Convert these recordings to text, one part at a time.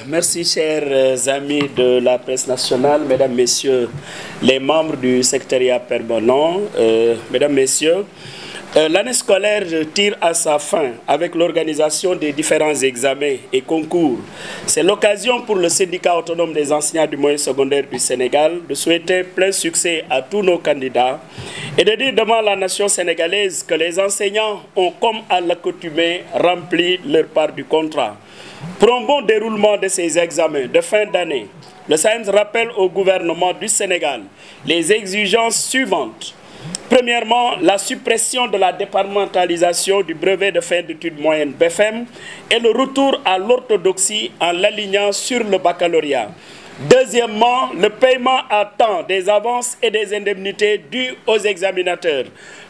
Merci chers amis de la presse nationale, mesdames, messieurs, les membres du secrétariat permanent, mesdames, messieurs. L'année scolaire tire à sa fin avec l'organisation des différents examens et concours. C'est l'occasion pour le syndicat autonome des enseignants du moyen secondaire du Sénégal de souhaiter plein succès à tous nos candidats et de dire devant la nation sénégalaise que les enseignants ont, comme à l'accoutumée, rempli leur part du contrat. Pour un bon déroulement de ces examens de fin d'année, le SAEMS rappelle au gouvernement du Sénégal les exigences suivantes. Premièrement, la suppression de la départementalisation du brevet de fin d'études moyennes BFM et le retour à l'orthodoxie en l'alignant sur le baccalauréat. Deuxièmement, le paiement à temps des avances et des indemnités dues aux examinateurs.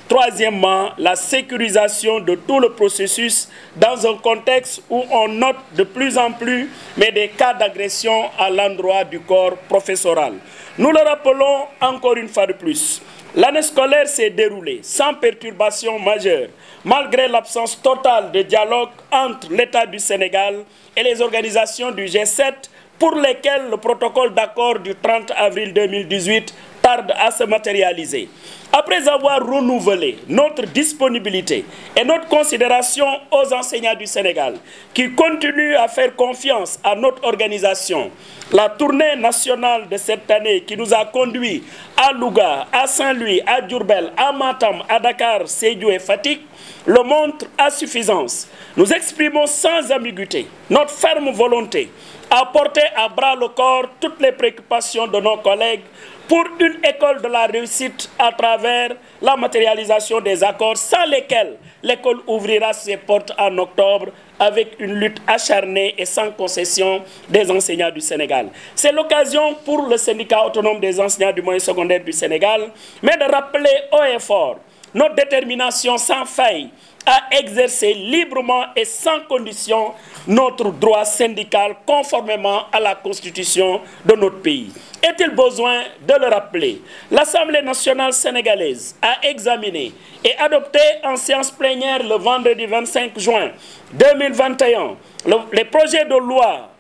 Troisièmement, la sécurisation de tout le processus dans un contexte où on note de plus en plus des cas d'agression à l'endroit du corps professoral. Nous le rappelons encore une fois de plus. L'année scolaire s'est déroulée sans perturbation majeure, malgré l'absence totale de dialogue entre l'État du Sénégal et les organisations du G7 pour lesquelles le protocole d'accord du 30 avril 2018 tarde à se matérialiser. Après avoir renouvelé notre disponibilité et notre considération aux enseignants du Sénégal qui continuent à faire confiance à notre organisation, la tournée nationale de cette année qui nous a conduits à Louga, à Saint-Louis, à Diourbel, à Matam, à Dakar, Sédhiou et Fatick le montre à suffisance. Nous exprimons sans ambiguïté notre ferme volonté à porter à bras le corps toutes les préoccupations de nos collègues pour une école de la réussite à travers la matérialisation des accords sans lesquels l'école ouvrira ses portes en octobre avec une lutte acharnée et sans concession des enseignants du Sénégal. C'est l'occasion pour le syndicat autonome des enseignants du moyen secondaire du Sénégal, mais de rappeler haut et fort notre détermination sans faille à exercer librement et sans condition notre droit syndical conformément à la constitution de notre pays. Est-il besoin de le rappeler? L'Assemblée nationale sénégalaise a examiné et adopté en séance plénière le vendredi 25 juin 2021 les projets de loi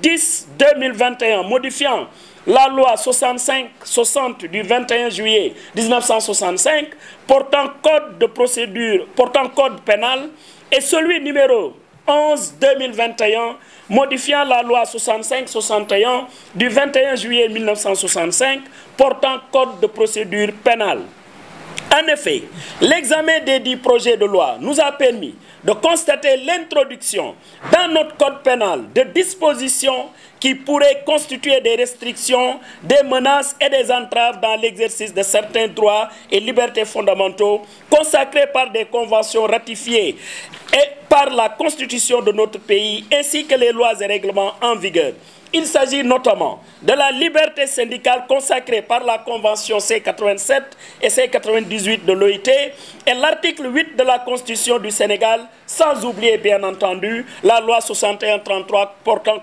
10-2021 modifiant la loi 65-60 du 21 juillet 1965 portant code de procédure, portant code pénal et celui numéro 11-2021 modifiant la loi 65-61 du 21 juillet 1965 portant code de procédure pénale. En effet, l'examen des 10 projets de loi nous a permis de constater l'introduction dans notre code pénal de dispositions qui pourraient constituer des restrictions, des menaces et des entraves dans l'exercice de certains droits et libertés fondamentaux consacrés par des conventions ratifiées et par la Constitution de notre pays ainsi que les lois et règlements en vigueur. Il s'agit notamment de la liberté syndicale consacrée par la Convention C87 et C98 de l'OIT et l'article 8 de la Constitution du Sénégal, sans oublier bien entendu la loi 61-33 portant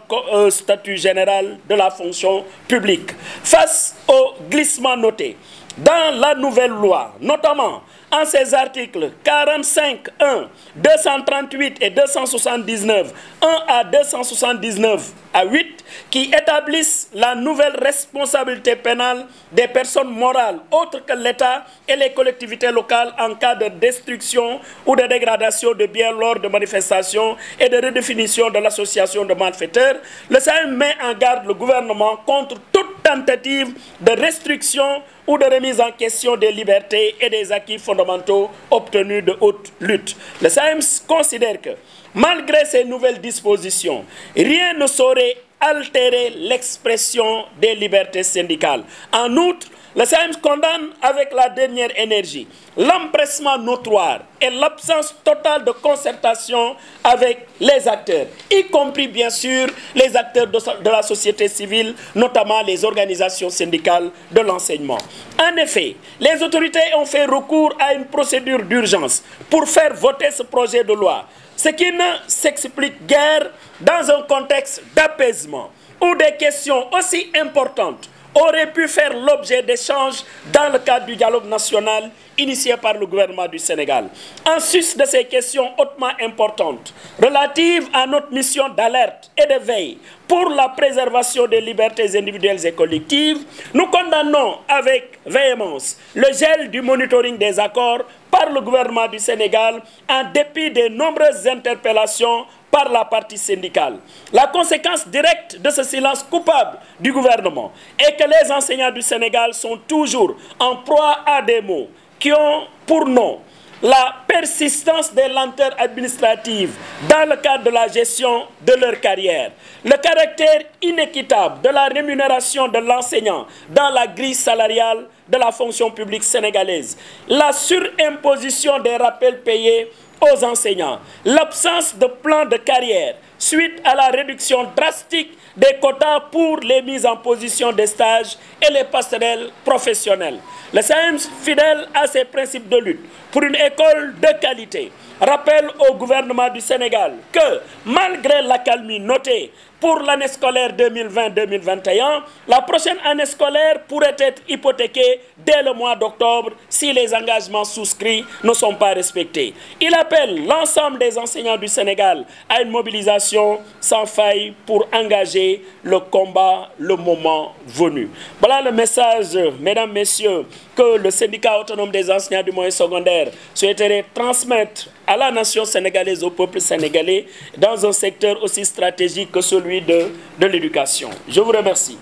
statut général de la fonction publique. Face aux glissements notés dans la nouvelle loi, notamment en ces articles 45, 1, 238 et 279, 1 à 279 à 8, qui établissent la nouvelle responsabilité pénale des personnes morales autres que l'État et les collectivités locales en cas de destruction ou de dégradation de biens lors de manifestations et de redéfinition de l'association de malfaiteurs, le SAEMS met en garde le gouvernement contre toute tentative de restriction ou de remise en question des libertés et des acquis fondamentaux obtenus de haute lutte. Le SAEMS considère que, malgré ces nouvelles dispositions, rien ne saurait altérer l'expression des libertés syndicales. En outre, le SAEMS condamne avec la dernière énergie l'empressement notoire et l'absence totale de concertation avec les acteurs, y compris bien sûr les acteurs de la société civile, notamment les organisations syndicales de l'enseignement. En effet, les autorités ont fait recours à une procédure d'urgence pour faire voter ce projet de loi, ce qui ne s'explique guère dans un contexte d'apaisement où des questions aussi importantes auraient pu faire l'objet d'échanges dans le cadre du dialogue national initiée par le gouvernement du Sénégal. En sus de ces questions hautement importantes relatives à notre mission d'alerte et de veille pour la préservation des libertés individuelles et collectives, nous condamnons avec véhémence le gel du monitoring des accords par le gouvernement du Sénégal en dépit des nombreuses interpellations par la partie syndicale. La conséquence directe de ce silence coupable du gouvernement est que les enseignants du Sénégal sont toujours en proie à des mots qui ont pour nom la persistance des lenteurs administratives dans le cadre de la gestion de leur carrière, le caractère inéquitable de la rémunération de l'enseignant dans la grille salariale de la fonction publique sénégalaise, la surimposition des rappels payés aux enseignants, l'absence de plan de carrière suite à la réduction drastique des quotas pour les mises en position des stages et les passerelles professionnelles. Le SAEMS, fidèle à ses principes de lutte pour une école de qualité, rappelle au gouvernement du Sénégal que, malgré l'accalmie notée pour l'année scolaire 2020-2021, la prochaine année scolaire pourrait être hypothéquée dès le mois d'octobre si les engagements souscrits ne sont pas respectés. Il appelle l'ensemble des enseignants du Sénégal à une mobilisation sans faille pour engager le combat le moment venu. Voilà le message, mesdames, messieurs, que le syndicat autonome des enseignants du moyen secondaire souhaiterait transmettre à la nation sénégalaise, au peuple sénégalais, dans un secteur aussi stratégique que celui de l'éducation. Je vous remercie.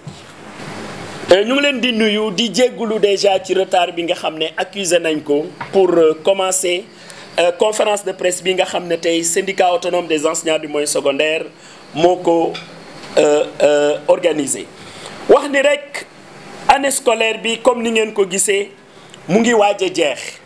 Nous voulons dire déjà ci retard bi nga xamné accusé nañ ko pour commencer conférence de presse bi nga xamné tay syndicat autonome des enseignants du moyen secondaire moko organisé. Wax ni rek année scolaire bi comme ni ngeen ko gissé mu ngi waaj jeex.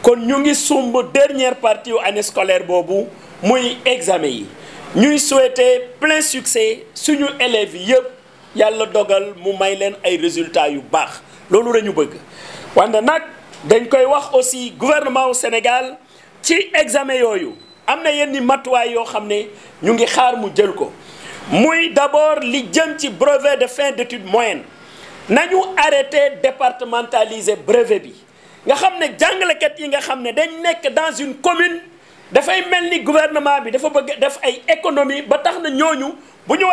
Kon ñu ngi sumb dernière partie année scolaire bobu muy examen yi ñuy souhaiter plein succès suñu élèves yépp yalla dogal mu may leen ay résultats yu bax lolu lañu bëgg wante nak dañ koy wax aussi gouvernement au Sénégal ci examen yoyu amna yenn matuwaay yo xamné ñu ngi xaar mu jël ko muy d'abord li jëm ci brevet de fin d'études moyennes nañu arrêter départementaliser brevet bi nga xamné jàngalekat yi nga xamné dañ nekk dans une commune dafay melni gouvernement bi dafa bëgg def ay économie ba tax na ñooñu bu ñu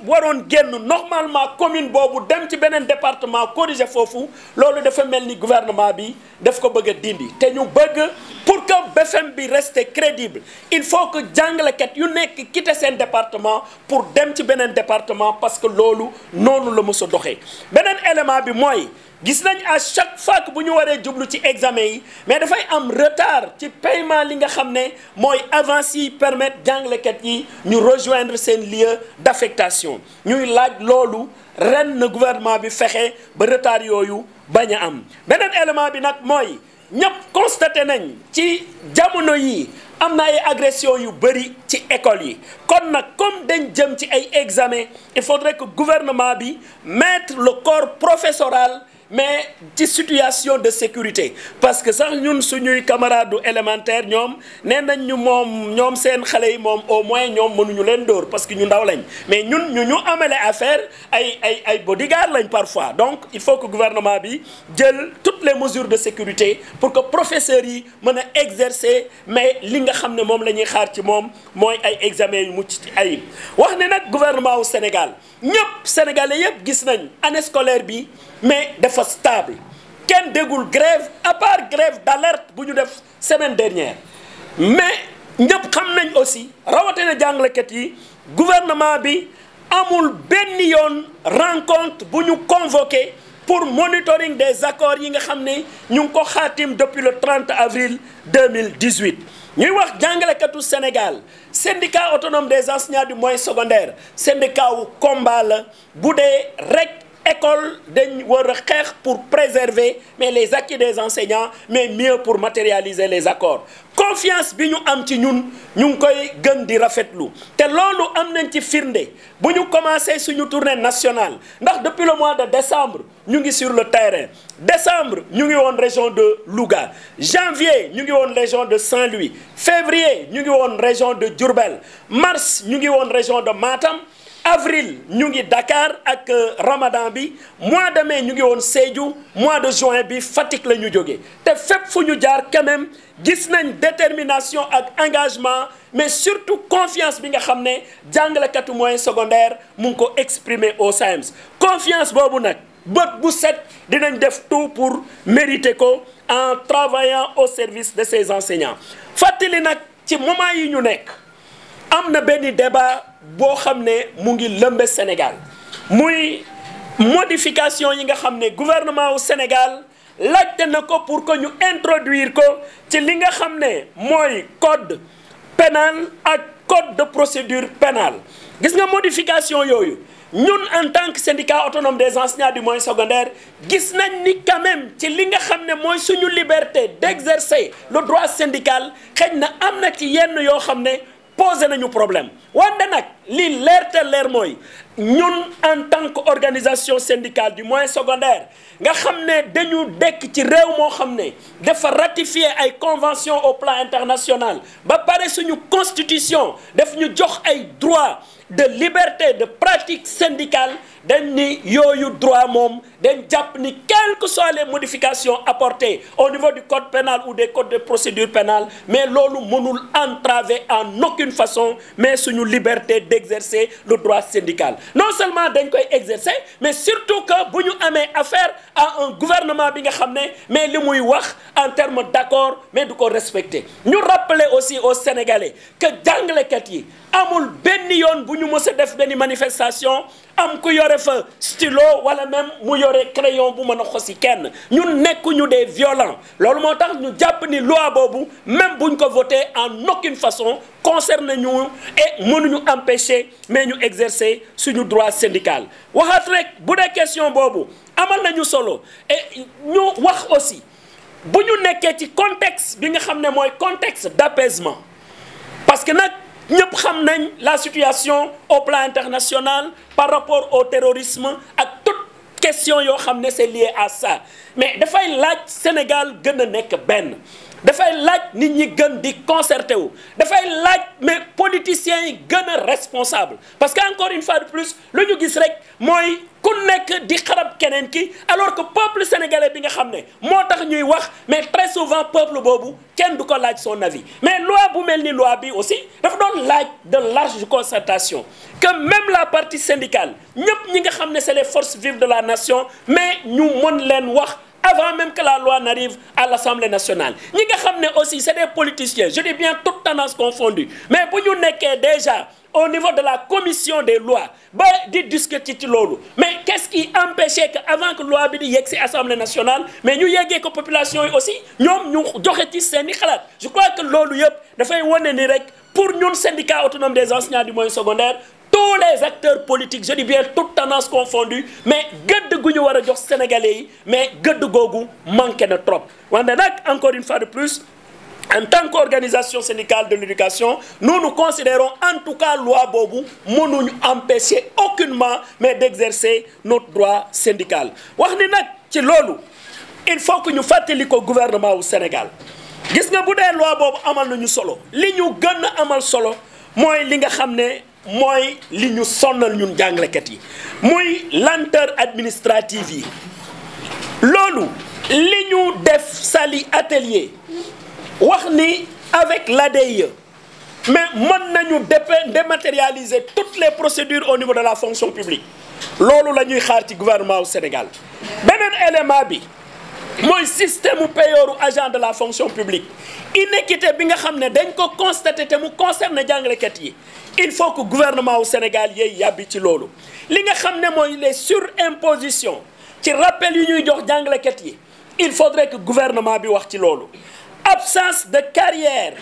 waroon génn normalement commune bobu dem ci benen département corriger fofu loolu dafa melni gouvernement bi daf ko bëgg dindi té ñu bëgg pour que BFM bi reste crédible il faut que jàngalekat yu nekk quitter sen département pour dem ci benen département parce que loolu nonu la mësa doxé benen élément bi moy gis nañ à chaque fois que bu ñu waree jublu ci examen yi mais dafay am retard ci paiement li nga xam ne mooy avance yi permettre jàngalekat yi ñu rejoindre seen lieu d'affectation ñuy laaj loolu ren na gouvernement bi fexe ba retard yooyu bañ a am beneen élément bi nag mooy ñëpp constaté nañ ci jamono yi am na ay agression yu bëri ci école yi kon nag comme dañ jëm ci ay examen il faudrait que gouvernement bi mettre le corps professoral mais ci situation de sécurité parce que sax ñun suñuy camarades élémentaires ñom nénañ ñu mom ñom seen xalé yi mom au moins ñom mënuñu leen dóor parce que ñu ndaw lañ mais ñun ñu amalé affaire ay bodyguard lañ parfois donc il faut que gouvernement bi jël toutes les mesures de sécurité pour que professeurs yi mëna exercer mais li nga xamné mom lañuy xaar ci mom moy ay examen yu mucc ci ayib wax né nak gouvernement au Sénégal ñëpp sénégalais yëpp gis nañ année scolaire bi mais dafa stable ken dégoul grève à part grève d'alerte bu ñu def semaine dernière mais ñëpp xam nañ aussi rawatina jàngalekat yi gouvernement bi amul benn yoon rencontre bu ñu convoqué pour monitoring des accords yi nga xam ne ñu ngi ko xaatim depuis le 30 avril 2018 ñuy wax jàngalekatu Sénégal syndicat autonome des enseignants du moyen secondaire syndicat wu combat la bu dee rek école dañ war a xeex pour préserver mais les acquis des enseignants mais mieux pour matérialiser les accords confiance bi ñu am ci ñun ñu ngi koy gën di rafetlu te loolu am nañ ci firnde bu ñu commencé suñu tournée nationale ndax depuis le mois de décembre ñu ngi sur le terrain décembre ñu ngi woon région de Louga janvier ñu ngi woon région de Saint-Louis février ñu ngi woon région de Diourbel mars ñu ngi woon région de Matam avril ñu ngi Dakar ak Ramadan bi mois de mai ñu ngi woon Sédhiou mois de juin bi Fatick la ñu jógee te fépp fu ñu jaar quand même gis nañ détermination ak engagement mais surtout confiance bi nga xam ne jàngalekatu moyen secondaire mu ngi ko exprimer au SAEMS confiance boobu nag bët bu set dinañ def tout pour mériter ko en travaillant au service de ces enseignants fàttali nag ci moment yi ñu nekk am na benn débat boo xam ne mu ngi lëmbe Sénégal muy modification yi nga xam ne gouvernement wu Sénégal laajte na ko pour que ñu introduire ko ci li nga xam ne mooy code pénal ak code de procédure pénale gis nga modification yooyu ñun en tant que syndicat autonome des enseignants du moyen secondaire gis nañ ni quand même ci li nga xam ne mooy suñu liberté d'exercer le droit syndical xëy na am na ci yenn yoo xam ne posé nañu problème wante nag li leer te leer mooy ñun en tant qu'organisation syndicale du moyen secondaire nga xam ne dañu dekk ci réew moo xam ne dafa ratifier ay convention au plan international ba pare suñu constitution daf ñu jox ay droits de liberté de pratique syndicale dañ ni yooyu droit moom dañ jàpp ni quelles que soient les modifications apportées au niveau du code pénal ou des codes de procédure pénale mais loolu mënul entraver en aucune façon mais suñu liberté d'exercer le droit syndical non seulement dañ koy exercer mais surtout que bu ñu amee affaire à un gouvernement bi nga xam ne mais li muy wax en termes d'accord mais du ko respecter ñu rappeler aussi aux Sénégalais que jàngalekat yi amul benn yoon bu ñu mës a def benn manifestation am ku yore fa stylo wala même mu yore crayon bu mën a xosi kenn ñun nekkuñu des violents loolu moo tax ñu jàpp ni loi boobu même buñ ko voté en aucune façon concerne ñu et mënuñu empêcher mais ñu exercer suñu droit syndical waxaat rek bu dee question boobu amal nañu solo et ñu wax aussi bu ñu nekkee ci contexte bi nga xam ne mooy contexte d'apaisement parce que nag ñëpp xam nañ la situation au plan international par rapport au terrorisme ak toute question yoo xam ne c'est lié à ça mais dafay laaj Sénégal gën a nekk benn dafay laaj nit ñi gën di concerté wu dafay laaj mais politiciens yi gën a responsable parce que encore une fois de plus lu ñu gis rek mooy ku nekk di xarab keneen ki alors que peuple sénégalais bi nga xam ne moo tax ñuy wax mais très souvent peuple boobu kenn du ko laaj son avis mais loi bu mel ni loi bi aussi dafa doon laaj de large concertation que même la partie syndicale ñëpp ñi nga xam ne c'est les forces vives de la nation mais ñu mën leen wax avant même que la loi n'arrive à l'Assemblée nationale ñi nga xam ne aussi c'est des politiciens je dis bien toutes tendances confondues mais bu ñu nekkee déjà au niveau de la commission des lois ba di discuter ci loolu mais qu'est-ce qui empêchait que avant que loi bi di yegg ci Assemblée nationale mais ñu yeggee ko population yi aussi ñoom ñu joxe ci seeni xalaat je crois que loolu yëpp dafay wane ni rek pour ñun syndicat autonome des enseignants du moyen secondaire tous les acteurs politiques je dis bien toutes tendances confondues mais gëdd gu ñu war a jox sénégalais yi mais gëdd googu manqué na trop wante nag encore une fois de plus en tant qu'organisation syndicale de l'éducation nous nous considérons en tout cas loi boobu mënuñu empêcher aucunement mais d'exercer notre droit syndical wax ni nag ci loolu il faut que ñu fàttali ko gouvernement wu Sénégal gis nga bu dee loi boobu amal nañu solo li ñu gën a amal solo mooy li nga xam ne mooy li ñu sonnal ñun jàngalekat yi muy lenteur administrative yi loolu li ñu def sali atelier wax ni avec l'ADIE mais mën nañu dématérialiser toutes les procédures au niveau de la fonction publique loolu la ñuy xaar ci gouvernement au Sénégal beneen élément bi mooy système mu payooru agent de la fonction publique inéquité bi nga xam ne dañ ko constaté te mu concerne jàngalekat yi il faut que gouvernement au Sénégal yeey yàbbi ci loolu li nga xam ne mooy les surimpositions ci rappel yu ñuy jox jàngalekat yi il faudrait que gouvernement bi wax ci loolu absence de carrière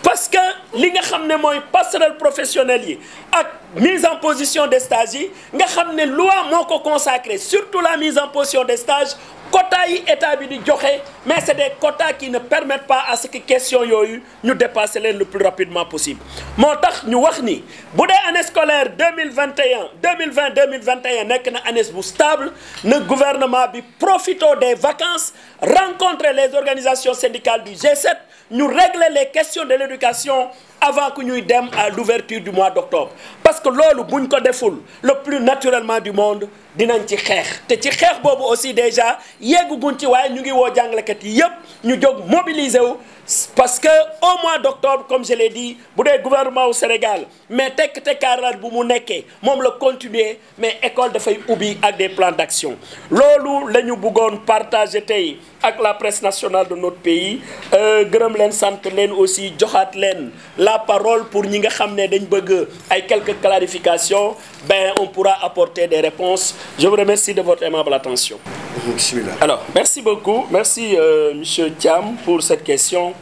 parce que li nga xam ne mooy passerelle professionnelle yi ak mise en position des stages yi nga xam ne loi moo ko consacré surtout la mise en position des stages quotas yi état bi di joxe mais c'est des quotas qui ne permettent pas à ce que question yooyu ñu dépasser leen le plus rapidement possible moo tax ñu wax ni bu dee année scolaire 2020 nekk na année bu stable na gouvernement bi profitoo des vacances rencontrer les organisations syndicales du G7 ñu régler les questions de l'éducation avant que ñuy dem à l'ouverture du mois d'octobre parce que loolu buñ ko deful le plus naturellement du monde dinañ ci xeex te ci xeex boobu aussi déjà yegguñ ci waaye ñu ngi woo jàngalekat yi yépp ñu jóg mobiliser wu parce que au mois d'octobre comme je l'ai dit bu dee gouvernement au Sénégal mais tekk tekkaaral bu mu nekkee moom la continuer mais école dafay ubbi ak des plans d'action loolu la ñu bëggoon partager tey ak la presse nationale de notre pays gërëm leen sant leen aussi joxaat leen la parole pour ñi nga xam ne dañ bëgg ay quelques clarifications ben on pourra apporter des réponses je vous remercie de votre aimable attention. Alors merci beaucoup merci monsieur Thiam pour cette question.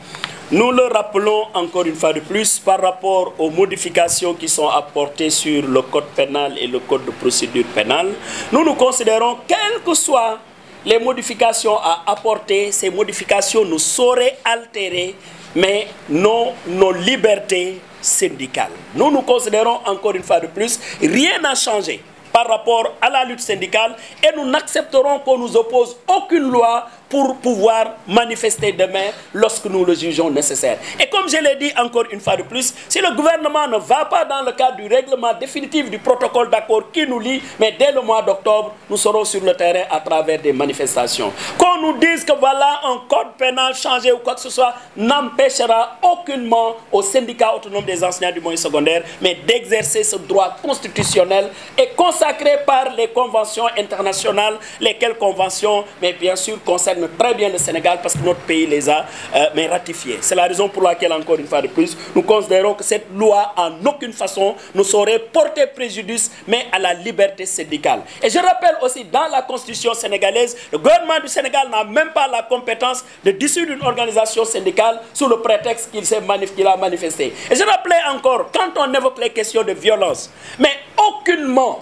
Nous le rappelons encore une fois de plus par rapport aux modifications qui sont apportées sur le code pénal et le code de procédure pénale. Nous considérons, quelles que soient les modifications à apporter, ces modifications ne sauraient altérer mais nos libertés syndicales. Nous considérons encore une fois de plus, rien n'a changé par rapport à la lutte syndicale et nous n'accepterons qu'on nous oppose aucune loi pour pouvoir manifester demain lorsque nous le jugeons nécessaire. Et comme je l'ai dit encore une fois de plus, si le gouvernement ne va pas dans le cadre du règlement définitif du protocole d'accord qui nous lie, mais dès le mois d'octobre, nous serons sur le terrain à travers des manifestations. Qu'on nous dise que voilà un code pénal changé ou quoi que ce soit, n'empêchera aucunement aux syndicats autonomes des enseignants du moyen secondaire, mais d'exercer ce droit constitutionnel et consacré par les conventions internationales, lesquelles conventions, mais bien sûr, concernent très bien le Sénégal parce que notre pays les a mais ratifiés. C'est la raison pour laquelle, encore une fois de plus, nous considérons que cette loi, en aucune façon, ne saurait porter préjudice, mais à la liberté syndicale. Et je rappelle aussi, dans la Constitution sénégalaise, le gouvernement du Sénégal n'a même pas la compétence de dissoudre une organisation syndicale sous le prétexte qu'il a manifesté. Et je rappelais encore, quand on évoque les questions de violence, mais aucunement,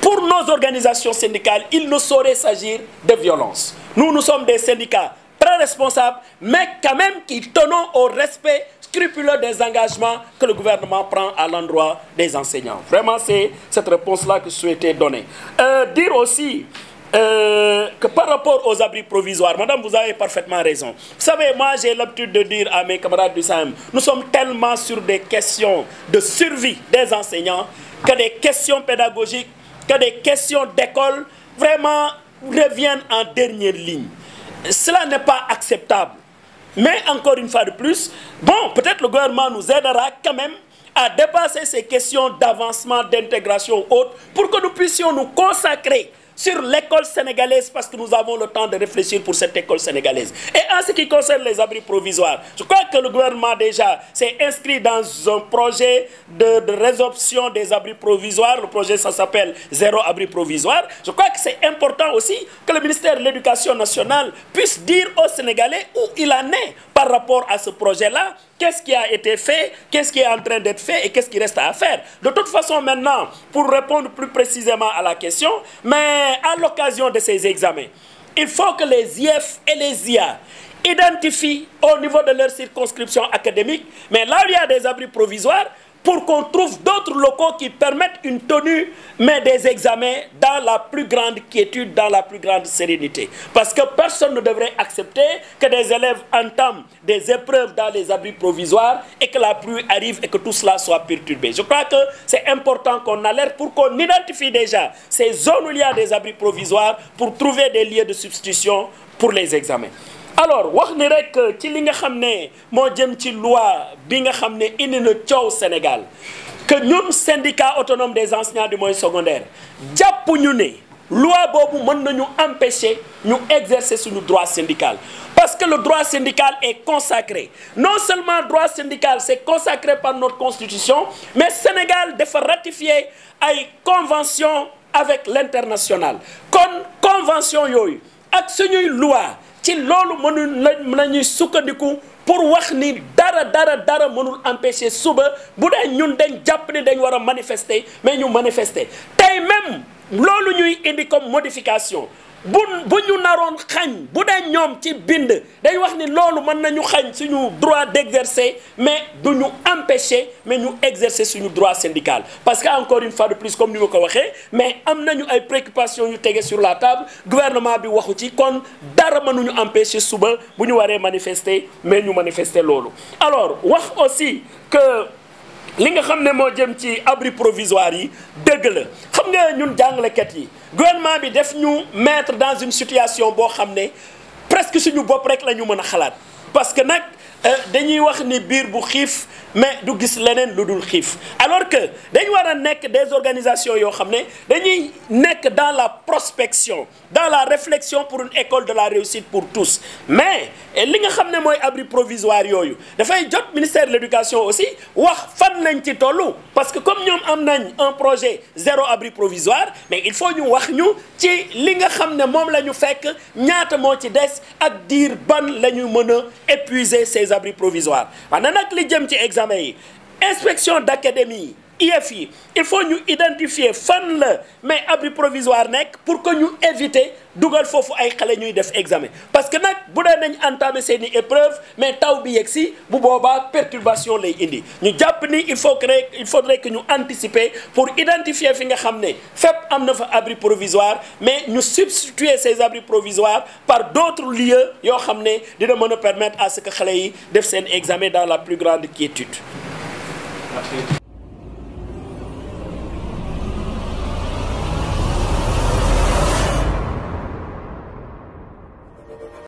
pour nos organisations syndicales, il ne saurait s'agir de violence. Nous sommes des syndicats très responsables, mais quand même qui tenons au respect scrupuleux des engagements que le gouvernement prend à l'endroit des enseignants. Vraiment, c'est cette réponse-là que je souhaitais donner. Dire aussi que par rapport aux abris provisoires, madame, vous avez parfaitement raison. Vous savez, moi, j'ai l'habitude de dire à mes camarades du SAEM, nous sommes tellement sur des questions de survie des enseignants que des questions pédagogiques, que des questions d'école vraiment reviennent en dernière ligne. Cela n'est pas acceptable. Mais encore une fois de plus, bon, peut-être le gouvernement nous aidera quand même à dépasser ces questions d'avancement, d'intégration haute pour que nous puissions nous consacrer sur l'école sénégalaise parce que nous avons le temps de réfléchir pour cette école sénégalaise. Et en ce qui concerne les abris provisoires, je crois que le gouvernement déjà s'est inscrit dans un projet de résorption des abris provisoires. Le projet, ça s'appelle Zéro abri provisoire. Je crois que c'est important aussi que le ministère de l'Éducation nationale puisse dire aux Sénégalais où il en est par rapport à ce projet-là. Qu'est-ce qui a été fait, qu'est-ce qui est en train d'être fait et qu'est-ce qui reste à faire. De toute façon, maintenant, pour répondre plus précisément à la question, mais à l'occasion de ces examens, il faut que les IF et les IA identifient au niveau de leur circonscription académique, mais là où il y a des abris provisoires, pour qu'on trouve d'autres locaux qui permettent une tenue, mais des examens dans la plus grande quiétude, dans la plus grande sérénité. Parce que personne ne devrait accepter que des élèves entament des épreuves dans les abris provisoires et que la pluie arrive et que tout cela soit perturbé. Je crois que c'est important qu'on alerte pour qu'on identifie déjà ces zones où il y a des abris provisoires pour trouver des lieux de substitution pour les examens. Alors wax ni rek ci li nga xam ne moo jëm ci loi bi nga xam ne indi na coow Sénégal que ñun syndicat autonome des enseignants du moyen secondaire jàpp ñu ne loi boobu mën nañu empêcher ñu exercer suñu droit syndical parce que le droit syndical est consacré. Non seulement le droit syndical c'est consacré par notre constitution, mais Sénégal dafa ratifier ay convention avec l'international. Kon convention yooyu ak suñuy loi ci loolu mënul nañuy sukkandiku pour wax ni dara mënul empêcher suba bu dee ñun dañ jàpp ni dañ war a manifester mais ñu manifester tey même loolu ñuy indi comme modification bu ñu naroon xañ bu dee ñoom ci bind dañ wax ni loolu mën nañu xañ suñu droit d'exercer mais du ñu empêcher mais ñu exercer suñu droit syndical parce que encore une fois de plus comme ni ma ko waxee mais am nañu ay préoccupations yu tege sur la table gouvernement bi waxu ci kon dara mënuñu empêcher suba bu ñu waree manifester mais ñu manifester loolu alors wax aussi que li nga xam ne moo jëm ci abri provisoire yi dëgg la xam nga ñun jàngalekat yi gouvernement bi def ñu mettre dans une situation boo xam ne presque suñu bopp rek la ñu mën a xalaat parce que nag dañuy wax ni biir bu xiif mais du gis leneen lu dul xiif alors que dañu war a nekk des organisations yoo xam ne dañuy nekk dans la prospection dans la réflexion pour une école de la réussite pour tous mais li nga xam ne mooy abri provisoire yooyu dafay jot ministère de l'éducation aussi wax fan lañ ci tollu parce que comme ñoom am nañ un projet zéro abri provisoire mais il faut ñu wax ñu ci li nga xam ne moom la ñu fekk ñaata moo ci des ak diir ban la ñu mën a épuiser ces abris provisoires maanaam nag li jëm ci examen yi inspection d'académie IEF yi il faut ñu identifier fan la mais abri provisoire nekk pour que ñu éviter dugal foofu ay xale ñuy def examen parce que nag bu dee nañ entamer seeni épreuve mais taw bi yegg si bu boobaa perturbation lay indi ñu jàpp ni il faudrait que ñu anticiper pour identifier fi nga xam ne fépp am na fa abri provisoire mais ñu substituer ces abris provisoires par d'autres lieux yoo xam ne dina mën a permettre à ce que xale yi def seen examen dans la plus grande quiétude. Merci.